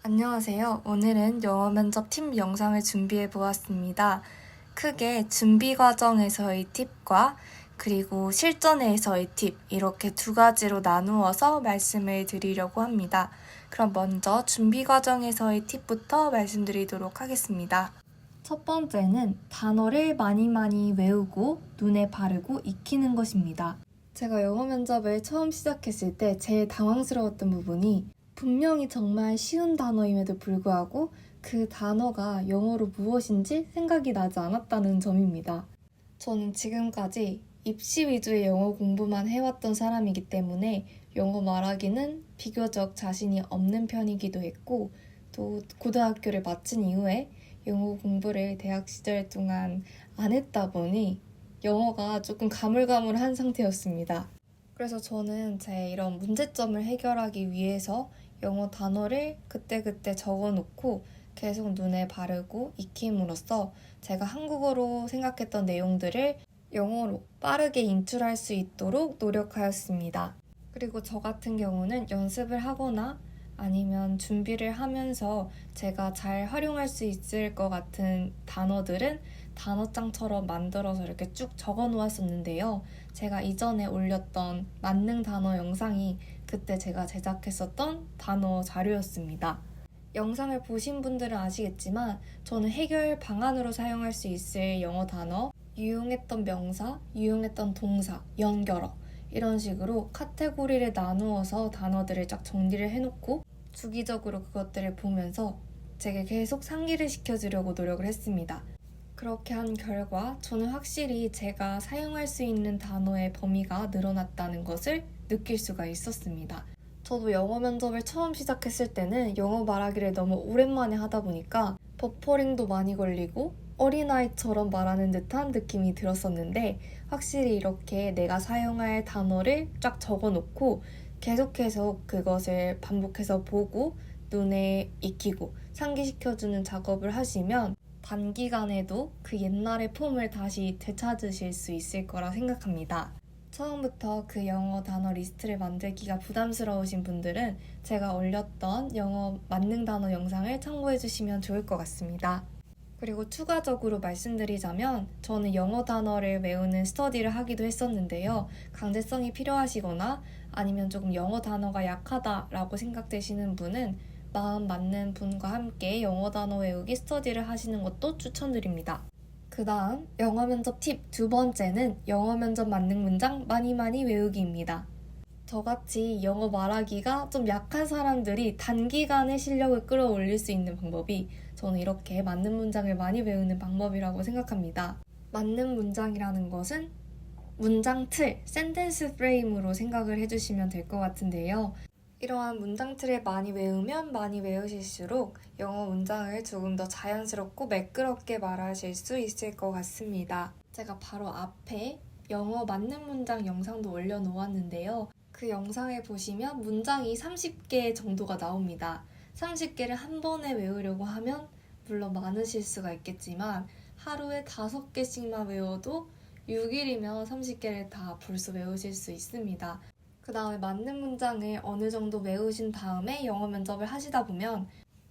안녕하세요. 오늘은 영어 면접 팀 영상을 준비해 보았습니다. 크게 준비 과정에서의 팁과 그리고 실전에서의 팁 이렇게 두 가지로 나누어서 말씀을 드리려고 합니다. 그럼 먼저 준비 과정에서의 팁부터 말씀드리도록 하겠습니다. 첫 번째는 단어를 많이 외우고 눈에 바르고 익히는 것입니다. 제가 영어 면접을 처음 시작했을 때 제일 당황스러웠던 부분이 분명히 정말 쉬운 단어임에도 불구하고 그 단어가 영어로 무엇인지 생각이 나지 않았다는 점입니다. 저는 지금까지 입시 위주의 영어 공부만 해왔던 사람이기 때문에 영어 말하기는 비교적 자신이 없는 편이기도 했고 또 고등학교를 마친 이후에 영어 공부를 대학 시절 동안 안 했다 보니 영어가 조금 가물가물한 상태였습니다. 그래서 저는 제 이런 문제점을 해결하기 위해서 영어 단어를 그때그때 적어놓고 계속 눈에 바르고 익힘으로써 제가 한국어로 생각했던 내용들을 영어로 빠르게 인출할 수 있도록 노력하였습니다. 그리고 저 같은 경우는 연습을 하거나 아니면 준비를 하면서 제가 잘 활용할 수 있을 것 같은 단어들은 단어장처럼 만들어서 이렇게 쭉 적어 놓았었는데요. 제가 이전에 올렸던 만능 단어 영상이 그때 제가 제작했었던 단어 자료였습니다. 영상을 보신 분들은 아시겠지만 저는 해결 방안으로 사용할 수 있을 영어 단어, 유용했던 명사, 유용했던 동사, 연결어 이런 식으로 카테고리를 나누어서 단어들을 쫙 정리를 해놓고 주기적으로 그것들을 보면서 제게 계속 상기를 시켜주려고 노력을 했습니다. 그렇게 한 결과 저는 확실히 제가 사용할 수 있는 단어의 범위가 늘어났다는 것을 느낄 수가 있었습니다. 저도 영어 면접을 처음 시작했을 때는 영어 말하기를 너무 오랜만에 하다 보니까 버퍼링도 많이 걸리고 어린아이처럼 말하는 듯한 느낌이 들었었는데 확실히 이렇게 내가 사용할 단어를 쫙 적어놓고 계속해서 그것을 반복해서 보고 눈에 익히고 상기시켜주는 작업을 하시면 단기간에도 그 옛날의 폼을 다시 되찾으실 수 있을 거라 생각합니다. 처음부터 그 영어 단어 리스트를 만들기가 부담스러우신 분들은 제가 올렸던 영어 만능 단어 영상을 참고해 주시면 좋을 것 같습니다. 그리고 추가적으로 말씀드리자면 저는 영어 단어를 외우는 스터디를 하기도 했었는데요. 강제성이 필요하시거나 아니면 조금 영어 단어가 약하다라고 생각되시는 분은 마음 맞는 분과 함께 영어 단어 외우기 스터디를 하시는 것도 추천드립니다. 그 다음 영어 면접 팁 두 번째는 영어 면접 만능 문장 많이 외우기입니다. 저같이 영어 말하기가 좀 약한 사람들이 단기간에 실력을 끌어올릴 수 있는 방법이 저는 이렇게 맞는 문장을 많이 외우는 방법이라고 생각합니다. 맞는 문장이라는 것은 문장 틀, 센텐스 프레임으로 생각을 해주시면 될 것 같은데요. 이러한 문장 틀을 많이 외우면 많이 외우실수록 영어 문장을 조금 더 자연스럽고 매끄럽게 말하실 수 있을 것 같습니다. 제가 바로 앞에 영어 맞는 문장 영상도 올려놓았는데요. 그 영상을 보시면 문장이 30개 정도가 나옵니다. 30개를 한 번에 외우려고 하면 물론 많으실 수가 있겠지만 하루에 5개씩만 외워도 6일이면 30개를 다 벌써 외우실 수 있습니다. 그 다음에 맞는 문장을 어느 정도 외우신 다음에 영어 면접을 하시다 보면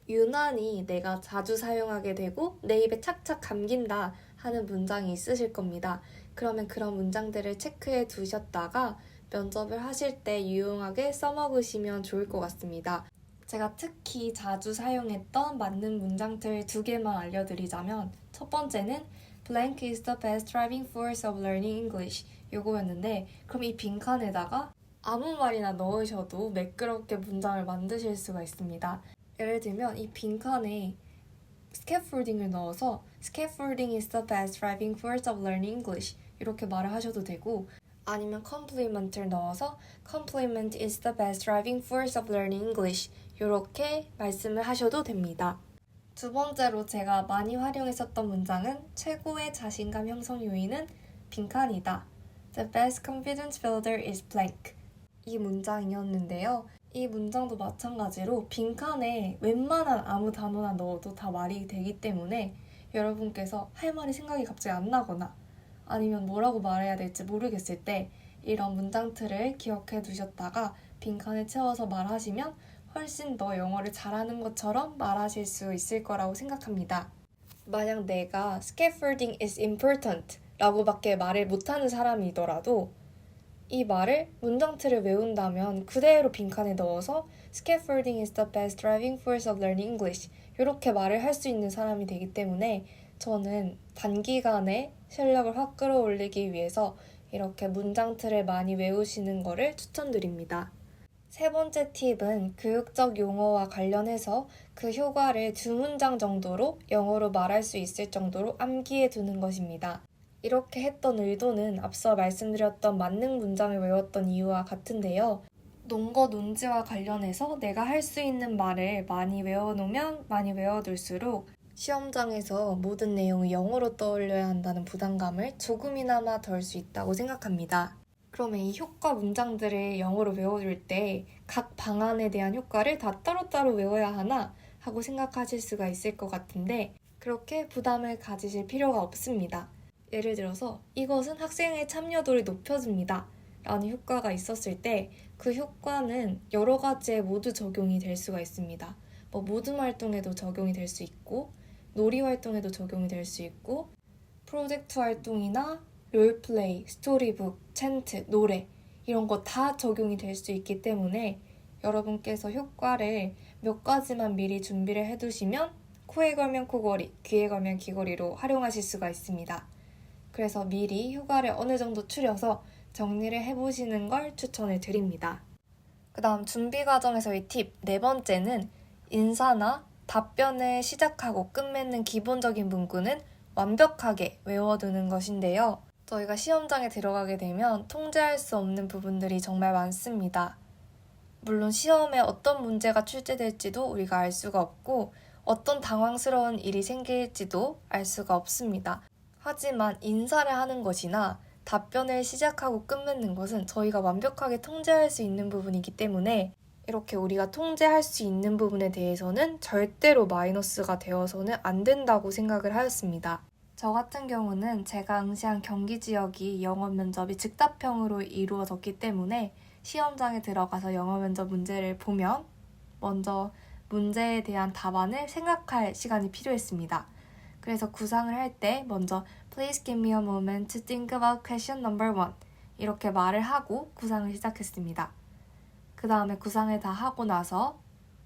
유난히 내가 자주 사용하게 되고 내 입에 착착 감긴다 하는 문장이 있으실 겁니다. 그러면 그런 문장들을 체크해 두셨다가 면접을 하실 때 유용하게 써먹으시면 좋을 것 같습니다. 제가 특히 자주 사용했던 맞는 문장들 2개만 알려드리자면 첫 번째는 Blank is the best driving force of learning English 요거였는데 그럼 이 빈칸에다가 아무 말이나 넣으셔도 매끄럽게 문장을 만드실 수가 있습니다. 예를 들면 이 빈칸에 scaffolding을 넣어서 Scaffolding is the best driving force of learning English 이렇게 말을 하셔도 되고 아니면 compliment를 넣어서 Compliment is the best driving force of learning English 이렇게 말씀을 하셔도 됩니다. 두 번째로 제가 많이 활용했었던 문장은 최고의 자신감 형성 요인은 빈칸이다. The best confidence builder is blank. 이 문장이었는데요. 이 문장도 마찬가지로 빈칸에 웬만한 아무 단어나 넣어도 다 말이 되기 때문에 여러분께서 할 말이 생각이 갑자기 안 나거나 아니면 뭐라고 말해야 될지 모르겠을 때 이런 문장 틀을 기억해 두셨다가 빈칸에 채워서 말하시면 훨씬 더 영어를 잘하는 것처럼 말하실 수 있을 거라고 생각합니다. 만약 내가 scaffolding is important 라고밖에 말을 못하는 사람이더라도 이 말을 문장틀을 외운다면 그대로 빈칸에 넣어서 scaffolding is the best driving force of learning English 이렇게 말을 할 수 있는 사람이 되기 때문에 저는 단기간에 실력을 확 끌어올리기 위해서 이렇게 문장틀을 많이 외우시는 거를 추천드립니다. 세 번째 팁은 교육적 용어와 관련해서 그 효과를 두 문장 정도로 영어로 말할 수 있을 정도로 암기해 두는 것입니다. 이렇게 했던 의도는 앞서 말씀드렸던 만능 문장을 외웠던 이유와 같은데요. 논거 논지와 관련해서 내가 할 수 있는 말을 많이 외워놓으면 많이 외워둘수록 시험장에서 모든 내용을 영어로 떠올려야 한다는 부담감을 조금이나마 덜 수 있다고 생각합니다. 그러면 이 효과 문장들을 영어로 외워둘 때 각 방안에 대한 효과를 다 따로따로 외워야 하나 하고 생각하실 수가 있을 것 같은데 그렇게 부담을 가지실 필요가 없습니다. 예를 들어서 이것은 학생의 참여도를 높여줍니다 라는 효과가 있었을 때 그 효과는 여러 가지에 모두 적용이 될 수가 있습니다. 모든 활동에도 적용이 될 수 있고 놀이 활동에도 적용이 될 수 있고 프로젝트 활동이나 롤플레이, 스토리북, 챈트, 노래 이런 거 다 적용이 될 수 있기 때문에 여러분께서 효과를 몇 가지만 미리 준비를 해두시면 코에 걸면 코걸이, 귀에 걸면 귀걸이로 활용하실 수가 있습니다. 그래서 미리 효과를 어느 정도 추려서 정리를 해보시는 걸 추천을 드립니다. 그 다음 준비 과정에서의 팁 네 번째는 인사나 답변을 시작하고 끝맺는 기본적인 문구는 완벽하게 외워두는 것인데요. 저희가 시험장에 들어가게 되면 통제할 수 없는 부분들이 정말 많습니다. 물론 시험에 어떤 문제가 출제될지도 우리가 알 수가 없고 어떤 당황스러운 일이 생길지도 알 수가 없습니다. 하지만 인사를 하는 것이나 답변을 시작하고 끝맺는 것은 저희가 완벽하게 통제할 수 있는 부분이기 때문에 이렇게 우리가 통제할 수 있는 부분에 대해서는 절대로 마이너스가 되어서는 안 된다고 생각을 하였습니다. 저 같은 경우는 제가 응시한 경기 지역이 영어 면접이 즉답형으로 이루어졌기 때문에 시험장에 들어가서 영어 면접 문제를 보면 먼저 문제에 대한 답안을 생각할 시간이 필요했습니다. 그래서 구상을 할 때 먼저 Please give me a moment to think about question number 1 이렇게 말을 하고 구상을 시작했습니다. 그 다음에 구상을 다 하고 나서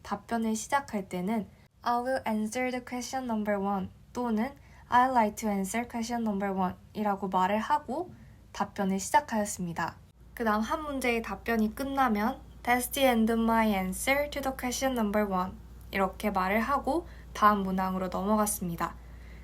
답변을 시작할 때는 I will answer the question number 1 또는 I'd like to answer question number 1 이라고 말을 하고 답변을 시작하였습니다. 그 다음 한 문제의 답변이 끝나면 That's the end of my answer to the question number 1 이렇게 말을 하고 다음 문항으로 넘어갔습니다.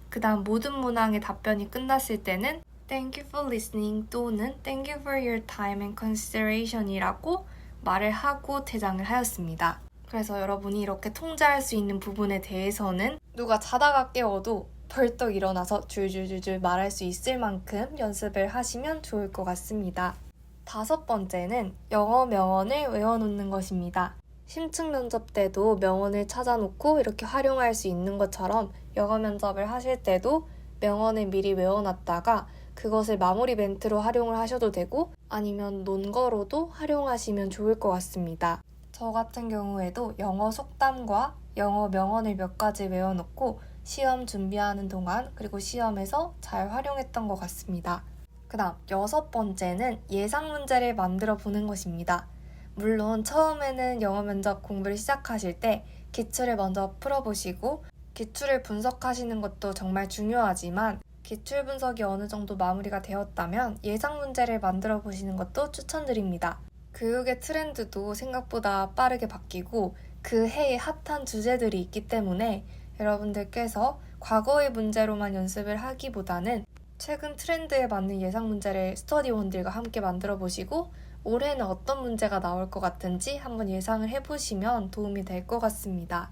그 다음 모든 문항의 답변이 끝났을 때는 Thank you for listening 또는 Thank you for your time and consideration 이라고 말을 하고 퇴장을 하였습니다. 그래서 여러분이 이렇게 통제할 수 있는 부분에 대해서는 누가 자다가 깨워도 벌떡 일어나서 줄줄줄줄 말할 수 있을 만큼 연습을 하시면 좋을 것 같습니다. 다섯 번째는 영어 명언을 외워놓는 것입니다. 심층 면접 때도 명언을 찾아놓고 이렇게 활용할 수 있는 것처럼 영어 면접을 하실 때도 명언을 미리 외워놨다가 그것을 마무리 멘트로 활용을 하셔도 되고 아니면 논거로도 활용하시면 좋을 것 같습니다. 저 같은 경우에도 영어 속담과 영어 명언을 몇 가지 외워놓고 시험 준비하는 동안 그리고 시험에서 잘 활용했던 것 같습니다. 그 다음 여섯 번째는 예상 문제를 만들어 보는 것입니다. 물론 처음에는 영어 면접 공부를 시작하실 때 기출을 먼저 풀어보시고 기출을 분석하시는 것도 정말 중요하지만 기출 분석이 어느 정도 마무리가 되었다면 예상 문제를 만들어 보시는 것도 추천드립니다. 교육의 트렌드도 생각보다 빠르게 바뀌고 그 해에 핫한 주제들이 있기 때문에 여러분들께서 과거의 문제로만 연습을 하기보다는 최근 트렌드에 맞는 예상 문제를 스터디원들과 함께 만들어 보시고 올해는 어떤 문제가 나올 것 같은지 한번 예상을 해보시면 도움이 될 것 같습니다.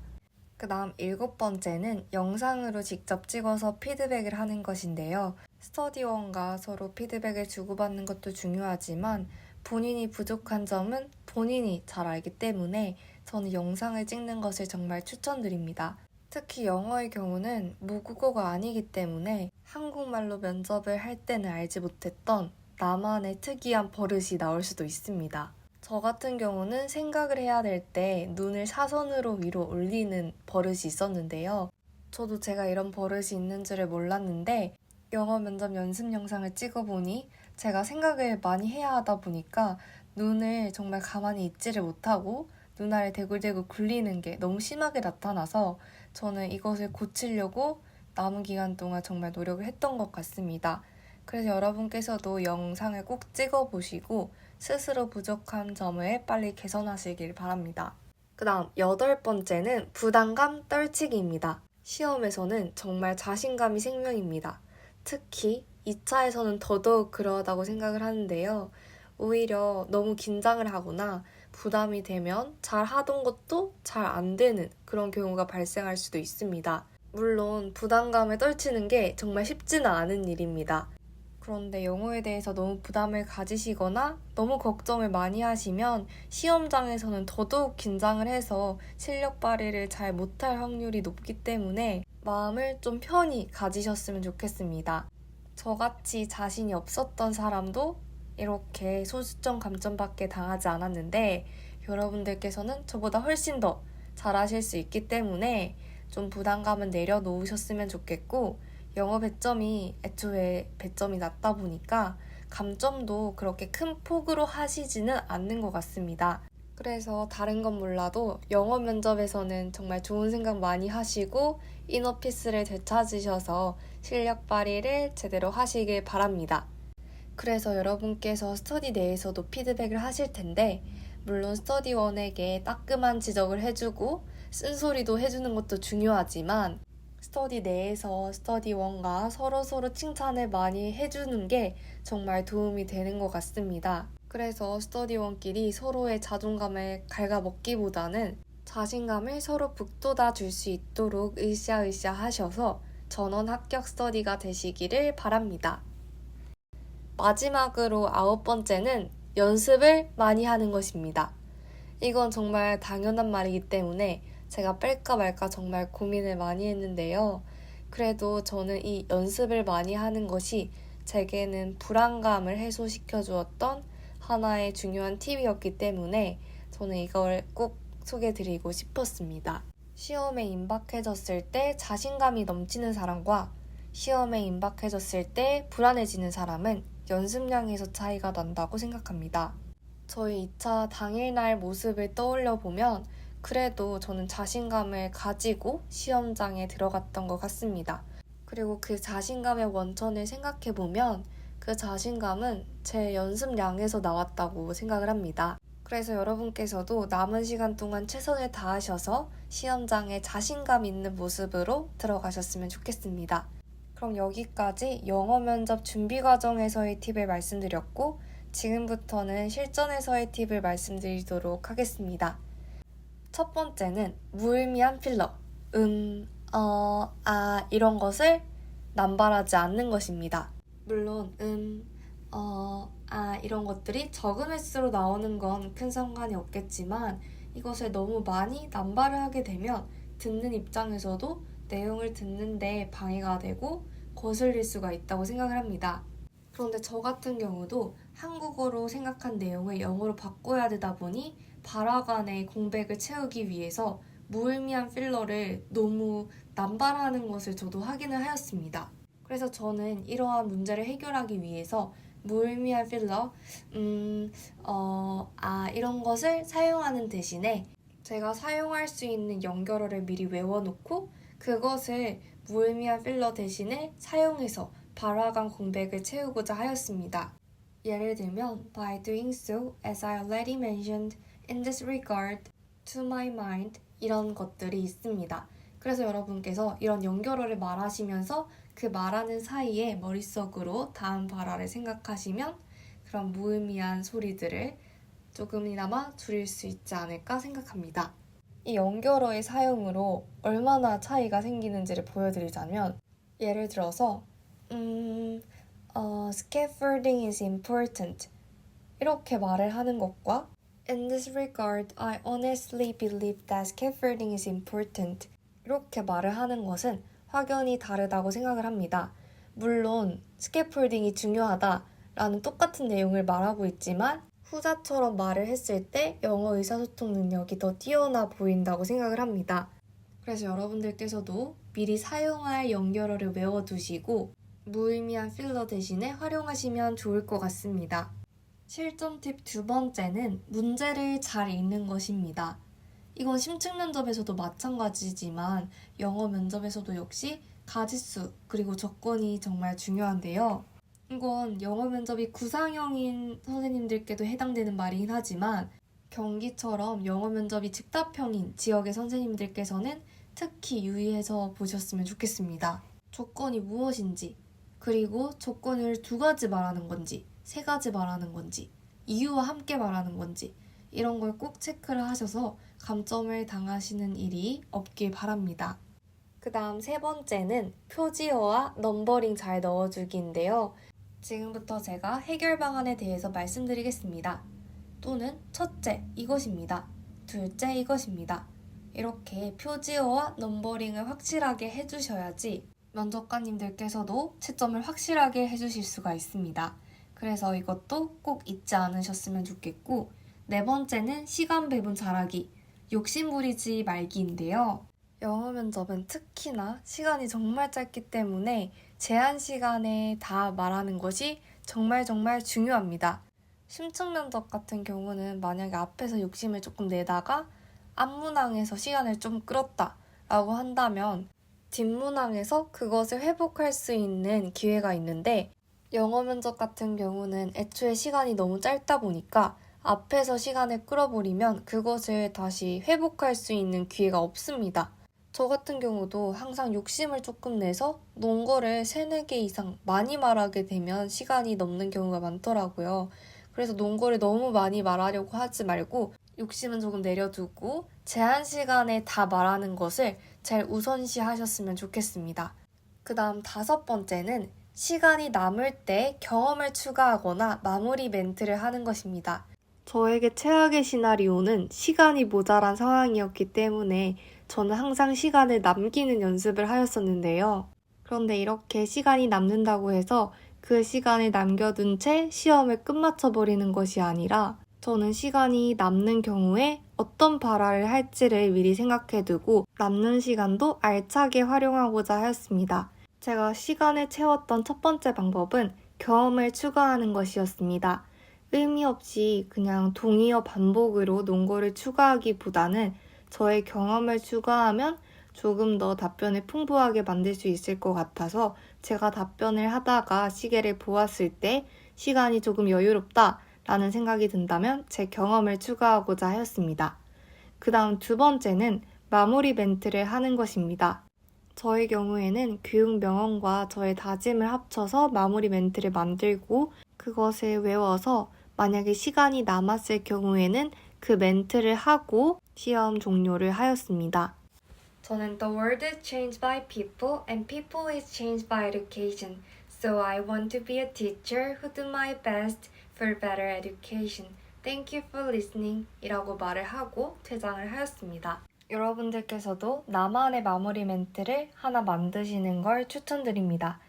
그 다음 일곱 번째는 영상으로 직접 찍어서 피드백을 하는 것인데요. 스터디원과 서로 피드백을 주고받는 것도 중요하지만 본인이 부족한 점은 본인이 잘 알기 때문에 저는 영상을 찍는 것을 정말 추천드립니다. 특히 영어의 경우는 모국어가 아니기 때문에 한국말로 면접을 할 때는 알지 못했던 나만의 특이한 버릇이 나올 수도 있습니다. 저 같은 경우는 생각을 해야 될 때 눈을 사선으로 위로 올리는 버릇이 있었는데요. 저도 제가 이런 버릇이 있는 줄을 몰랐는데 영어 면접 연습 영상을 찍어보니 제가 생각을 많이 해야 하다 보니까 눈을 정말 가만히 있지를 못하고 눈알을 대굴대굴 굴리는 게 너무 심하게 나타나서 저는 이것을 고치려고 남은 기간 동안 정말 노력을 했던 것 같습니다. 그래서 여러분께서도 영상을 꼭 찍어보시고 스스로 부족한 점을 빨리 개선하시길 바랍니다. 그 다음 8번째는 부담감 떨치기입니다. 시험에서는 정말 자신감이 생명입니다. 특히 2차에서는 더더욱 그러하다고 생각을 하는데요. 오히려 너무 긴장을 하거나 부담이 되면 잘 하던 것도 잘 안 되는 그런 경우가 발생할 수도 있습니다. 물론 부담감을 떨치는 게 정말 쉽지는 않은 일입니다. 그런데 영어에 대해서 너무 부담을 가지시거나 너무 걱정을 많이 하시면 시험장에서는 더더욱 긴장을 해서 실력 발휘를 잘 못할 확률이 높기 때문에 마음을 좀 편히 가지셨으면 좋겠습니다. 저같이 자신이 없었던 사람도 이렇게 소수점 감점밖에 당하지 않았는데 여러분들께서는 저보다 훨씬 더 잘하실 수 있기 때문에 좀 부담감은 내려놓으셨으면 좋겠고 영어 배점이 애초에 배점이 낮다 보니까 감점도 그렇게 큰 폭으로 하시지는 않는 것 같습니다. 그래서 다른 건 몰라도 영어 면접에서는 정말 좋은 생각 많이 하시고 이너피스를 되찾으셔서 실력 발휘를 제대로 하시길 바랍니다. 그래서 여러분께서 스터디 내에서도 피드백을 하실 텐데 물론 스터디원에게 따끔한 지적을 해주고 쓴소리도 해주는 것도 중요하지만 스터디 내에서 스터디원과 서로서로 칭찬을 많이 해주는 게 정말 도움이 되는 것 같습니다. 그래서 스터디원끼리 서로의 자존감을 갉아먹기보다는 자신감을 서로 북돋아 줄 수 있도록 으쌰으쌰 하셔서 전원 합격 스터디가 되시기를 바랍니다. 마지막으로 9번째는 연습을 많이 하는 것입니다. 이건 정말 당연한 말이기 때문에 제가 뺄까 말까 정말 고민을 많이 했는데요. 그래도 저는 이 연습을 많이 하는 것이 제게는 불안감을 해소시켜 주었던 하나의 중요한 팁이었기 때문에 저는 이걸 꼭 소개드리고 싶었습니다. 시험에 임박해졌을 때 자신감이 넘치는 사람과 시험에 임박해졌을 때 불안해지는 사람은 연습량에서 차이가 난다고 생각합니다. 저희 2차 당일날 모습을 떠올려 보면 그래도 저는 자신감을 가지고 시험장에 들어갔던 것 같습니다. 그리고 그 자신감의 원천을 생각해 보면 그 자신감은 제 연습량에서 나왔다고 생각을 합니다. 그래서 여러분께서도 남은 시간 동안 최선을 다하셔서 시험장에 자신감 있는 모습으로 들어가셨으면 좋겠습니다. 그럼 여기까지 영어 면접 준비 과정에서의 팁을 말씀드렸고 지금부터는 실전에서의 팁을 말씀드리도록 하겠습니다. 첫 번째는 무의미한 필러, 이런 것을 남발하지 않는 것입니다. 물론 이런 것들이 적은 횟수로 나오는 건 큰 상관이 없겠지만 이것을 너무 많이 남발을 하게 되면 듣는 입장에서도 내용을 듣는데 방해가 되고 거슬릴 수가 있다고 생각을 합니다. 그런데 저 같은 경우도 한국어로 생각한 내용을 영어로 바꿔야 되다 보니 발화간의 공백을 채우기 위해서 무의미한 필러를 너무 남발하는 것을 저도 확인을 하였습니다. 그래서 저는 이러한 문제를 해결하기 위해서 무의미한 필러, 이런 것을 사용하는 대신에 제가 사용할 수 있는 연결어를 미리 외워놓고 그것을 무의미한 필러 대신에 사용해서 발화간 공백을 채우고자 하였습니다. 예를 들면 By doing so, as I already mentioned, in this regard, to my mind 이런 것들이 있습니다. 그래서 여러분께서 이런 연결어를 말하시면서 그 말하는 사이에 머릿속으로 다음 발화를 생각하시면 그런 무의미한 소리들을 조금이나마 줄일 수 있지 않을까 생각합니다. 이 연결어의 사용으로 얼마나 차이가 생기는지를 보여드리자면 예를 들어서 scaffolding is important 이렇게 말을 하는 것과 In this regard, I honestly believe that scaffolding is important 이렇게 말을 하는 것은 확연히 다르다고 생각을 합니다. 물론 스캐폴딩이 중요하다라는 똑같은 내용을 말하고 있지만 후자처럼 말을 했을 때 영어 의사소통 능력이 더 뛰어나 보인다고 생각을 합니다. 그래서 여러분들께서도 미리 사용할 연결어를 외워두시고 무의미한 필러 대신에 활용하시면 좋을 것 같습니다. 실전 팁 두 번째는 문제를 잘 읽는 것입니다. 이건 심층 면접에서도 마찬가지지만 영어 면접에서도 역시 가짓수 그리고 조건이 정말 중요한데요. 이건 영어 면접이 구상형인 선생님들께도 해당되는 말이긴 하지만 경기처럼 영어 면접이 즉답형인 지역의 선생님들께서는 특히 유의해서 보셨으면 좋겠습니다. 조건이 무엇인지, 그리고 조건을 2가지 말하는 건지, 3가지 말하는 건지, 이유와 함께 말하는 건지 이런 걸 꼭 체크를 하셔서 감점을 당하시는 일이 없길 바랍니다. 그 다음 3번째는 표지어와 넘버링 잘 넣어주기인데요. 지금부터 제가 해결 방안에 대해서 말씀드리겠습니다. 또는 첫째, 이것입니다. 둘째, 이것입니다. 이렇게 표지어와 넘버링을 확실하게 해주셔야지 면접관님들께서도 채점을 확실하게 해주실 수가 있습니다. 그래서 이것도 꼭 잊지 않으셨으면 좋겠고, 4번째는 시간 배분 잘하기, 욕심부리지 말기인데요. 영어 면접은 특히나 시간이 정말 짧기 때문에 제한 시간에 다 말하는 것이 정말 중요합니다. 심층 면접 같은 경우는 만약에 앞에서 욕심을 조금 내다가 앞문항에서 시간을 좀 끌었다 라고 한다면 뒷문항에서 그것을 회복할 수 있는 기회가 있는데, 영어 면접 같은 경우는 애초에 시간이 너무 짧다 보니까 앞에서 시간을 끌어버리면 그것을 다시 회복할 수 있는 기회가 없습니다. 저 같은 경우도 항상 욕심을 조금 내서 논 거를 3, 4개 이상 많이 말하게 되면 시간이 넘는 경우가 많더라고요. 그래서 논 거를 너무 많이 말하려고 하지 말고 욕심은 조금 내려두고 제한 시간에 다 말하는 것을 잘 우선시 하셨으면 좋겠습니다. 그 다음 5번째는 시간이 남을 때 경험을 추가하거나 마무리 멘트를 하는 것입니다. 저에게 최악의 시나리오는 시간이 모자란 상황이었기 때문에 저는 항상 시간을 남기는 연습을 하였었는데요. 그런데 이렇게 시간이 남는다고 해서 그 시간을 남겨둔 채 시험을 끝마쳐버리는 것이 아니라 저는 시간이 남는 경우에 어떤 발화를 할지를 미리 생각해두고 남는 시간도 알차게 활용하고자 하였습니다. 제가 시간을 채웠던 첫 번째 방법은 경험을 추가하는 것이었습니다. 의미 없이 그냥 동의어 반복으로 논거를 추가하기보다는 저의 경험을 추가하면 조금 더 답변을 풍부하게 만들 수 있을 것 같아서 제가 답변을 하다가 시계를 보았을 때 시간이 조금 여유롭다 라는 생각이 든다면 제 경험을 추가하고자 하였습니다. 그 다음 2번째는 마무리 멘트를 하는 것입니다. 저의 경우에는 교육 명언과 저의 다짐을 합쳐서 마무리 멘트를 만들고 그것을 외워서 만약에 시간이 남았을 경우에는 그 멘트를 하고 시험 종료를 하였습니다. 저는 The world is changed by people and people is changed by education. So I want to be a teacher who do my best for better education. Thank you for listening 이라고 말을 하고 퇴장을 하였습니다. 여러분들께서도 나만의 마무리 멘트를 하나 만드시는 걸 추천드립니다.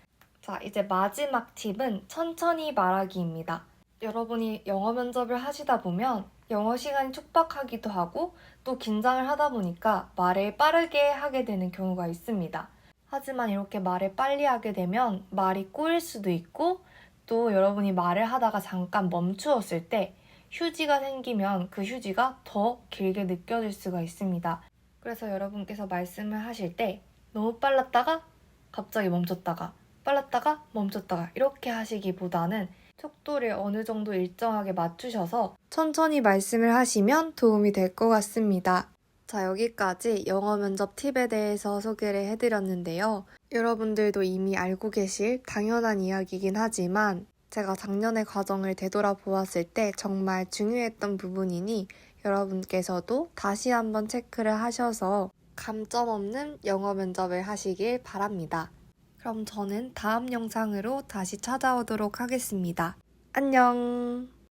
자, 이제 마지막 팁은 천천히 말하기입니다. 여러분이 영어 면접을 하시다 보면 영어 시간이 촉박하기도 하고 또 긴장을 하다 보니까 말을 빠르게 하게 되는 경우가 있습니다. 하지만 이렇게 말을 빨리 하게 되면 말이 꼬일 수도 있고 또 여러분이 말을 하다가 잠깐 멈추었을 때 휴지가 생기면 그 휴지가 더 길게 느껴질 수가 있습니다. 그래서 여러분께서 말씀을 하실 때 너무 빨랐다가 갑자기 멈췄다가 빨랐다가 멈췄다가 이렇게 하시기보다는 속도를 어느 정도 일정하게 맞추셔서 천천히 말씀을 하시면 도움이 될 것 같습니다. 자, 여기까지 영어 면접 팁에 대해서 소개를 해드렸는데요. 여러분들도 이미 알고 계실 당연한 이야기이긴 하지만 제가 작년의 과정을 되돌아보았을 때 정말 중요했던 부분이니 여러분께서도 다시 한번 체크를 하셔서 감점 없는 영어 면접을 하시길 바랍니다. 그럼 저는 다음 영상으로 다시 찾아오도록 하겠습니다. 안녕!